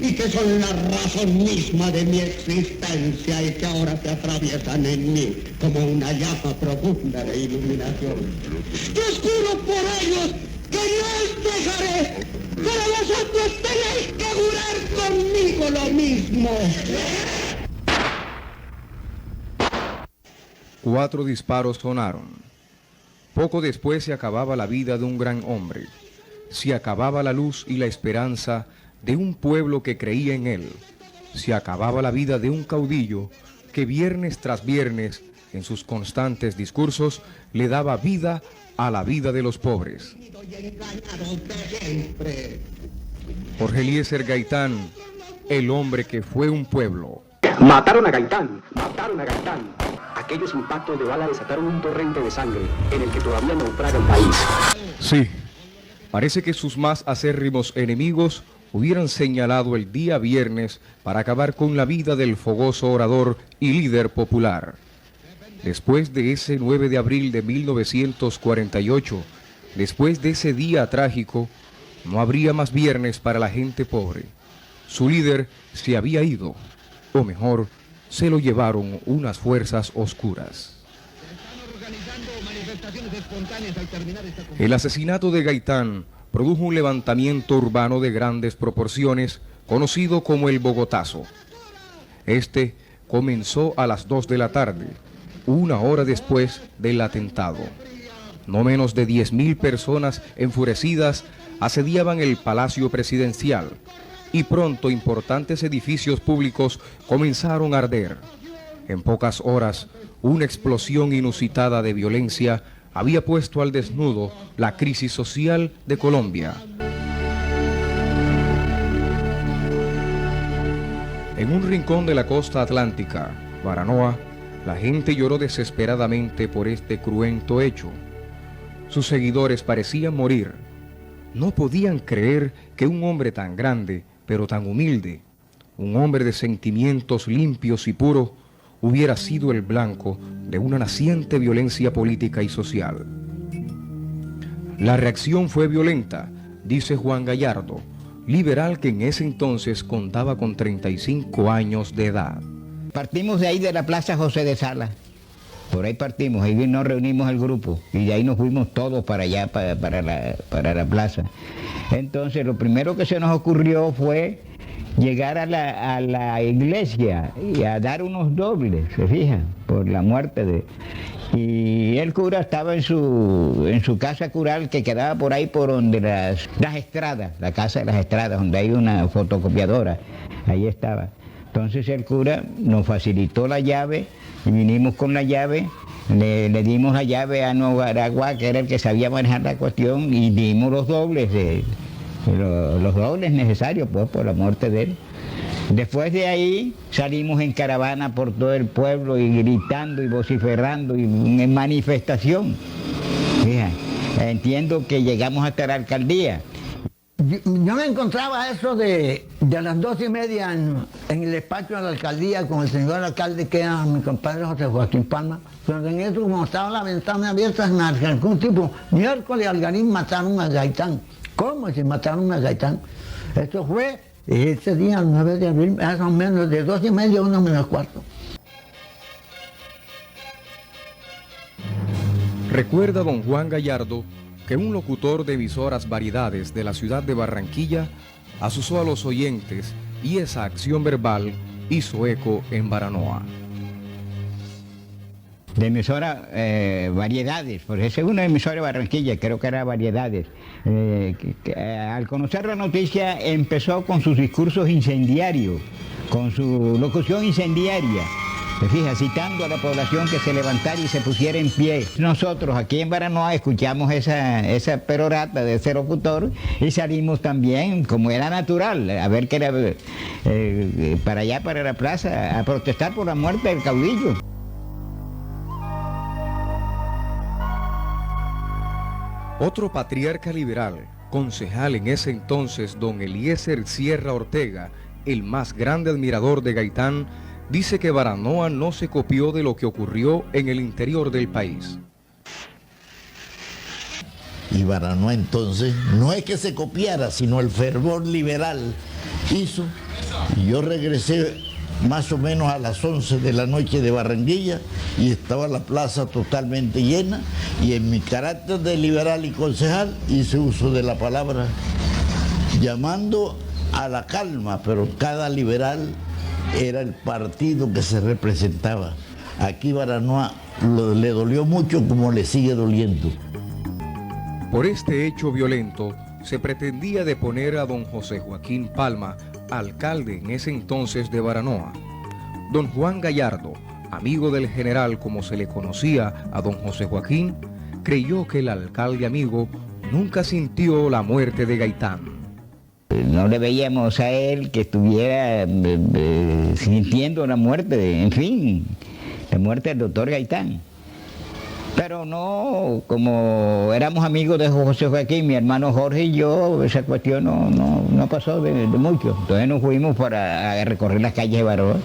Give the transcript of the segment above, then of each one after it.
Y que son la razón misma de mi existencia y que ahora se atraviesan en mí como una llama profunda de iluminación. Yo juro por ellos que no os dejaré, pero vosotros tenéis que jurar conmigo lo mismo. 4 disparos sonaron. Poco después se acababa la vida de un gran hombre. Se acababa la luz y la esperanza de un pueblo que creía en él. Se acababa la vida de un caudillo que viernes tras viernes, en sus constantes discursos, le daba vida a la vida de los pobres. Jorge Eliezer Gaitán, el hombre que fue un pueblo. Mataron a Gaitán, mataron a Gaitán. Aquellos impactos de bala desataron un torrente de sangre en el que todavía naufraga el país. Sí, parece que sus más acérrimos enemigos hubieran señalado el día viernes para acabar con la vida del fogoso orador y líder popular. Después de ese 9 de abril de 1948, después de ese día trágico, no habría más viernes para la gente pobre. Su líder se había ido, o mejor, se lo llevaron unas fuerzas oscuras. El asesinato de Gaitán produjo un levantamiento urbano de grandes proporciones, conocido como el Bogotazo. Este comenzó a las 2 de la tarde, una hora después del atentado. No menos de 10.000 personas enfurecidas asediaban el Palacio Presidencial, y pronto importantes edificios públicos comenzaron a arder. En pocas horas, una explosión inusitada de violencia había puesto al desnudo la crisis social de Colombia. En un rincón de la costa atlántica, Baranoa, la gente lloró desesperadamente por este cruento hecho. Sus seguidores parecían morir. No podían creer que un hombre tan grande, pero tan humilde, un hombre de sentimientos limpios y puros, hubiera sido el blanco de una naciente violencia política y social. La reacción fue violenta, dice Juan Gallardo, liberal que en ese entonces contaba con 35 años de edad. Partimos de ahí de la Plaza José de Salas, por ahí partimos, ahí nos reunimos el grupo y de ahí nos fuimos todos para allá, para la plaza. Entonces lo primero que se nos ocurrió fue llegar a la iglesia y a dar unos dobles, se fijan, por la muerte de... Y el cura estaba en su casa cural que quedaba por ahí por donde las Estradas, la casa de las Estradas, donde hay una fotocopiadora, ahí estaba. Entonces el cura nos facilitó la llave y vinimos con la llave, le dimos la llave a Nuevo Aragua, que era el que sabía manejar la cuestión, y dimos los dobles necesarios pues por la muerte de él. Después de ahí salimos en caravana por todo el pueblo y gritando y vociferando y en manifestación. Fíjate, entiendo que llegamos hasta la alcaldía. Yo me encontraba eso de las 2:30 en el despacho de la alcaldía con el señor alcalde, que era mi compadre José Joaquín Palma, pero en eso, como estaba la ventana abierta, me acercó un tipo: miércoles Algarín mataron a Gaitán. ¿Cómo se mataron a Gaitán? Esto fue ese día, el 9 de abril, más o menos de 2:30 a 1:45. Recuerda don Juan Gallardo que un locutor de emisoras variedades de la ciudad de Barranquilla asusó a los oyentes, y esa acción verbal hizo eco en Baranoa. De emisora Variedades, por eso es una emisora de Barranquilla, creo que era Variedades. Al conocer la noticia empezó con sus discursos incendiarios, con su locución incendiaria. Fija, citando a la población que se levantara y se pusiera en pie. Nosotros aquí en Baranoa escuchamos esa perorata de ese locutor y salimos también, como era natural, a ver qué era, para allá, para la plaza, a protestar por la muerte del caudillo. Otro patriarca liberal, concejal en ese entonces, don Eliezer Sierra Ortega, el más grande admirador de Gaitán, dice que Baranoa no se copió de lo que ocurrió en el interior del país. Y Baranoa entonces, no es que se copiara, sino el fervor liberal hizo. Y yo regresé más o menos a las 11 de la noche de Barranquilla y estaba la plaza totalmente llena, y en mi carácter de liberal y concejal hice uso de la palabra llamando a la calma, pero cada liberal era el partido que se representaba. Aquí Baranoa le dolió mucho, como le sigue doliendo. Por este hecho violento se pretendía deponer a don José Joaquín Palma, alcalde en ese entonces de Baranoa. Don Juan Gallardo, amigo del general como se le conocía a don José Joaquín, creyó que el alcalde amigo nunca sintió la muerte de Gaitán. No le veíamos a él que estuviera sintiendo la muerte, en fin, la muerte del doctor Gaitán. Pero no, como éramos amigos de José Joaquín, mi hermano Jorge y yo, esa cuestión no pasó de mucho. Entonces nos fuimos para recorrer las calles de Baranoa.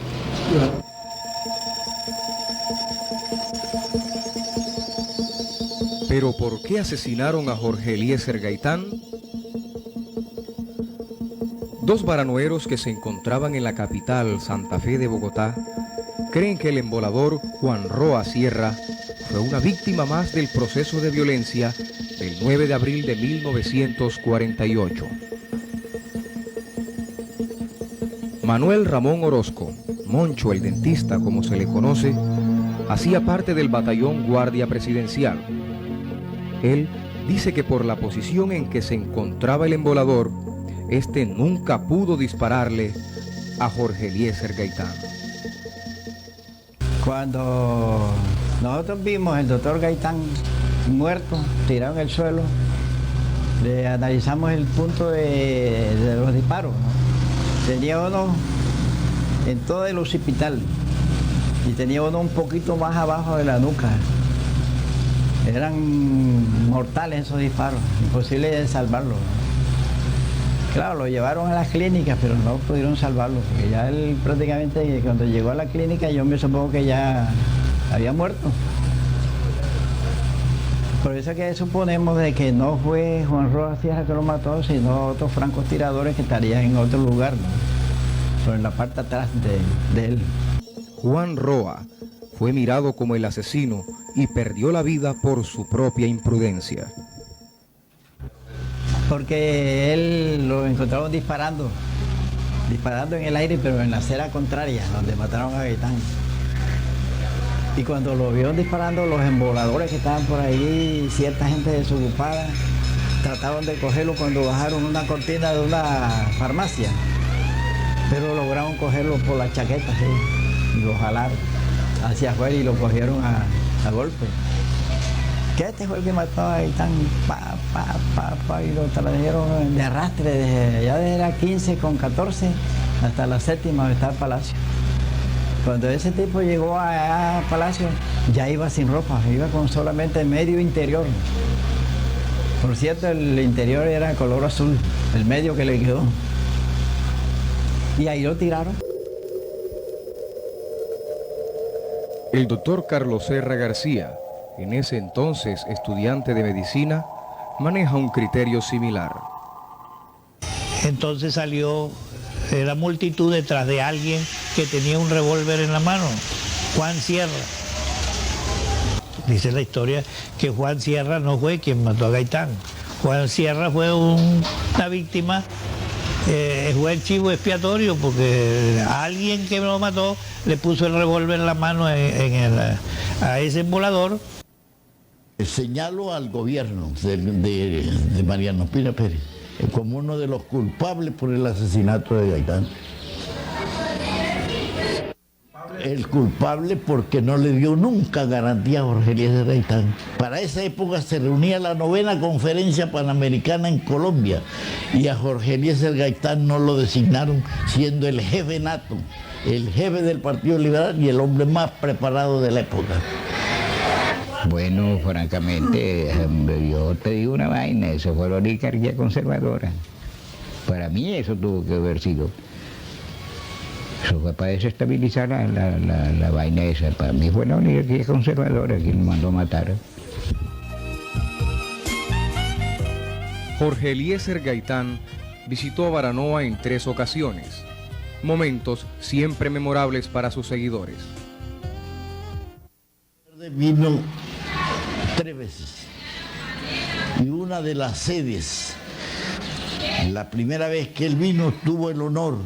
¿Pero por qué asesinaron a Jorge Eliezer Gaitán? Dos baranoeros que se encontraban en la capital, Santa Fe de Bogotá, creen que el embolador Juan Roa Sierra fue una víctima más del proceso de violencia del 9 de abril de 1948. Manuel Ramón Orozco, Moncho el dentista como se le conoce, hacía parte del batallón Guardia Presidencial. Él dice que por la posición en que se encontraba el embolador, este nunca pudo dispararle a Jorge Eliezer Gaitán. Cuando nosotros vimos al doctor Gaitán muerto, tirado en el suelo, le analizamos el punto de los disparos, ¿no? Tenía uno en todo el occipital y tenía uno un poquito más abajo de la nuca. Eran mortales esos disparos, imposible de salvarlo, ¿no? Claro, lo llevaron a las clínicas, pero no pudieron salvarlo, porque ya él prácticamente, cuando llegó a la clínica, yo me supongo que ya había muerto. Por eso que suponemos de que no fue Juan Roa Sierra que lo mató, sino otros francotiradores que estarían en otro lugar, ¿no? Pero en la parte atrás de él. Juan Roa fue mirado como el asesino y perdió la vida por su propia imprudencia. Porque él lo encontraron disparando en el aire, pero en la acera contraria, donde mataron a Gaitán. Y cuando lo vieron disparando, los emboladores que estaban por ahí, cierta gente desocupada, trataron de cogerlo cuando bajaron una cortina de una farmacia, pero lograron cogerlo por la chaqueta, ¿sí? Y lo jalaron hacia afuera y lo cogieron a golpe. Que este fue el que mató a Gaitán, y lo trajeron de arrastre desde allá de la 15 con 14 hasta la 7ª donde está el Palacio. Cuando ese tipo llegó a Palacio, ya iba sin ropa, iba con solamente medio interior. Por cierto, el interior era de color azul, el medio que le quedó. Y ahí lo tiraron. El doctor Carlos Serra García, en ese entonces estudiante de medicina, maneja un criterio similar. Entonces salió la multitud detrás de alguien que tenía un revólver en la mano, Juan Sierra. Dice la historia que Juan Sierra no fue quien mató a Gaitán. Juan Sierra fue una víctima fue el chivo expiatorio porque a alguien que me lo mató le puso el revólver en la mano a ese embolador. Señalo al gobierno de Mariano Ospina Pérez como uno de los culpables por el asesinato de Gaitán. El culpable porque no le dio nunca garantía a Jorge Eliezer Gaitán. Para esa época se reunía la 9ª Conferencia Panamericana en Colombia y a Jorge Eliezer Gaitán no lo designaron siendo el jefe nato, el jefe del Partido Liberal y el hombre más preparado de la época. Bueno, francamente, yo te digo una vaina, eso fue la oligarquía conservadora. Para mí eso tuvo que haber sido. Eso fue para desestabilizar la vaina esa. Para mí fue la oligarquía conservadora quien me mandó a matar. Jorge Eliezer Gaitán visitó a Baranoa en 3 ocasiones, momentos siempre memorables para sus seguidores. Vino 3 veces y una de las sedes, la primera vez que él vino tuvo el honor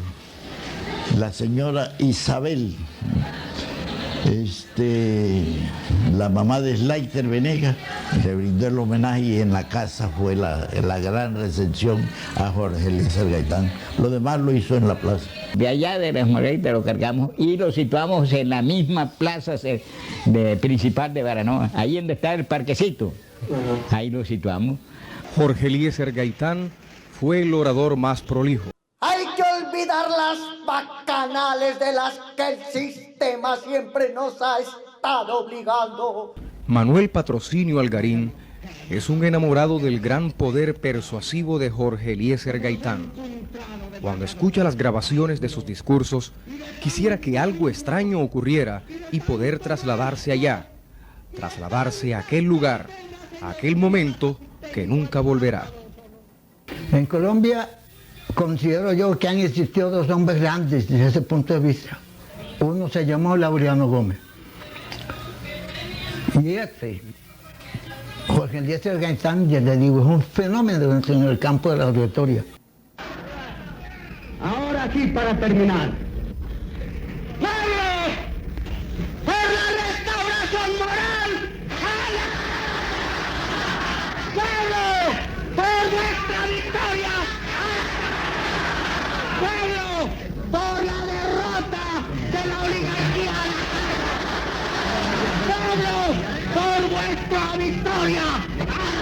la señora Isabel, la mamá de Slater Venegas, le brindó el homenaje y en la casa fue la gran recepción a Jorge Eliezer Gaitán. Lo demás lo hizo en la plaza. De allá de las Margaritas lo cargamos y lo situamos en la misma plaza principal de Baranoa, ahí donde está el parquecito. Ahí lo situamos. Jorge Eliezer Gaitán fue el orador más prolijo. Hay que olvidar las bacanales de las que el sistema siempre nos ha estado obligando. Manuel Patrocinio Algarín es un enamorado del gran poder persuasivo de Jorge Eliezer Gaitán. Cuando escucha las grabaciones de sus discursos, quisiera que algo extraño ocurriera y poder trasladarse allá, trasladarse a aquel lugar, a aquel momento que nunca volverá. En Colombia considero yo que han existido 2 hombres grandes desde ese punto de vista. Uno se llamó Laureano Gómez. Y Jorge Eliezer Gaitán, ya le digo, es un fenómeno en el campo de la oratoria. Ahora sí, para terminar. ¡Pueblo! ¡Por la restauración moral! ¡Hala! ¡Pueblo! ¡Por nuestra victoria! ¡Hala! ¡Pueblo! ¡Por la derrota de la oligarquía! ¡Pueblo! ¡Por vuestra victoria! ¡Hala!